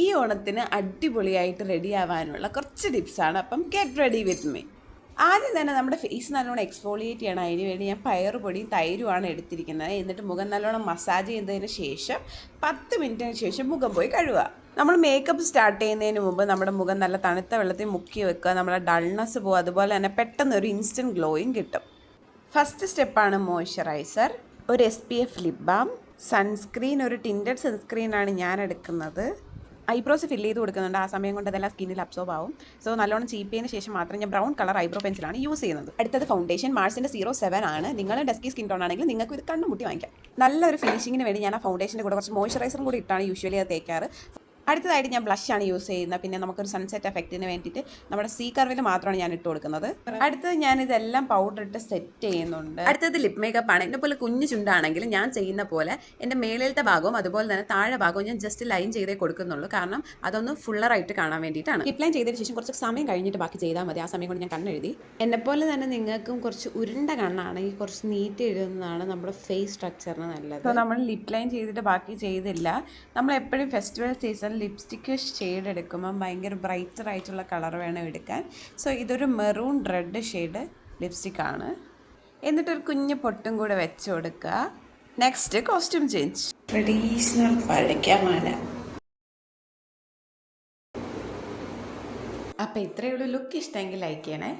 ഈ ഓണത്തിന് അടിപൊളിയായിട്ട് റെഡി ആവാനുള്ള കുറച്ച് ടിപ്സാണ്. അപ്പം ഗെറ്റ് റെഡി വിത്ത് മീ. ആദ്യം തന്നെ നമ്മുടെ ഫേസ് നല്ലോണം എക്സ്ഫോളിയേറ്റ് ചെയ്യണം. അതിന് വേണ്ടി ഞാൻ പയറുപൊടിയും തൈരുമാണ് എടുത്തിരിക്കുന്നത്. എന്നിട്ട് മുഖം നല്ലോണം മസാജ് ചെയ്തതിന് ശേഷം 10 മിനിറ്റിന് ശേഷം മുഖം പോയി കഴുകുക. നമ്മൾ മേക്കപ്പ് സ്റ്റാർട്ട് ചെയ്യുന്നതിന് മുമ്പ് നമ്മുടെ മുഖം നല്ല തണുത്ത വെള്ളത്തിൽ മുക്കി വെക്കുക. നമ്മുടെ ഡൾനെസ് പോകും. അതുപോലെ തന്നെ പെട്ടെന്ന് ഒരു ഇൻസ്റ്റൻറ്റ് ഗ്ലോയും കിട്ടും. ഫസ്റ്റ് സ്റ്റെപ്പാണ് മോയ്സ്ചറൈസർ, ഒരു SPF ലിപ് ബാം, സൺസ്ക്രീൻ. ഒരു ടിൻറ്റഡ് സൺസ്ക്രീനാണ് ഞാൻ എടുക്കുന്നത്. ഐബ്രോസ് ഫില്ല് ചെയ്ത് കൊടുക്കുന്നുണ്ട്. ആ സമയം കൊണ്ട് അതെല്ലാം സ്കിന്നിൽ അബ്സോർബ് ആവും. സോ നല്ലോണം ചീപ്പിയതിന് ശേഷം മാത്രം ഞാൻ ബ്രൗൺ കളർ ഐബ്രോ പെൻസിലാണ് യൂസ് ചെയ്യുന്നത്. അടുത്തത് ഫൗണ്ടേഷൻ മാർസിൻ്റെ 07 ആണ്. നിങ്ങൾ ഡസ്കി സ്കിൻ ടോൺ ആണെങ്കിൽ നിങ്ങൾക്ക് ഇത് കണ്ണുമുട്ടി വാങ്ങിക്കാം. നല്ലൊരു ഫിനിഷിങ്ങിന് വേണ്ടി ഞാൻ ആ ഫൗണ്ടേഷൻ്റെ കൂടെ കുറച്ച് മോയ്സ്ചറൈസറും കൂടി ഇട്ടാണ് യൂഷ്വലി അത് തേക്കാറ്. അടുത്തതായിട്ട് ഞാൻ ബ്ലഷാണ് യൂസ് ചെയ്യുന്നത്. പിന്നെ നമുക്കൊരു സൺസെറ്റ് എഫക്റ്റിന് വേണ്ടിയിട്ട് നമ്മുടെ സി കർവിൽ മാത്രമാണ് ഞാൻ ഇട്ട് കൊടുക്കുന്നത്. അടുത്തത് ഞാൻ ഇതെല്ലാം പൗഡർ ഇട്ട് സെറ്റ് ചെയ്യുന്നുണ്ട്. അടുത്തത് ലിപ് മേക്കപ്പ് ആണ്. എന്നെ പോലെ കുഞ്ഞു ചുണ്ടാണെങ്കിൽ ഞാൻ ചെയ്യുന്ന പോലെ എൻ്റെ മേളിലത്തെ ഭാഗവും അതുപോലെ തന്നെ താഴെ ഭാഗവും ഞാൻ ജസ്റ്റ് ലൈൻ ചെയ്തേ കൊടുക്കുന്നുള്ളൂ. കാരണം അതൊന്ന് ഫുള്ളറായിട്ട് കാണാൻ വേണ്ടിയിട്ടാണ്. ലിപ് ലൈൻ ചെയ്തതിന് ശേഷം കുറച്ച് സമയം കഴിഞ്ഞിട്ട് ബാക്കി ചെയ്താൽ മതി. ആ സമയം കൊണ്ട് ഞാൻ കണ്ണെഴുതി. എന്നെപ്പോലെ തന്നെ നിങ്ങൾക്കും കുറച്ച് ഉരുണ്ട കണ്ണാണെങ്കിൽ കുറച്ച് നീറ്റ് എഴുതുന്നതാണ് നമ്മുടെ ഫേസ് സ്ട്രക്ചറിന് നല്ലത്. സോ നമ്മൾ ലിപ് ലൈൻ ചെയ്തിട്ട് ബാക്കി ചെയ്തില്ല. നമ്മൾ എപ്പോഴും ഫെസ്റ്റിവൽ സീസൺ ലിപ്സ്റ്റിക്ക് ഷെയ്ഡ് എടുക്കുമ്പം ഭയങ്കര ബ്രൈറ്റർ ആയിട്ടുള്ള കളർ വേണം എടുക്കാൻ. സോ ഇതൊരു മെറൂൺ റെഡ് ഷെയ്ഡ് ലിപ്സ്റ്റിക്കാണ്. എന്നിട്ടൊരു കുഞ്ഞ് പൊട്ടും കൂടെ വെച്ച് കൊടുക്കുക. Next costume change. ട്രഡീഷണൽ പഴയ്ക്കാമാല. അപ്പോൾ ഇത്രയുള്ള ലുക്ക് ഇഷ്ടമെങ്കിൽ ലൈക്ക് ചെയ്യണേ.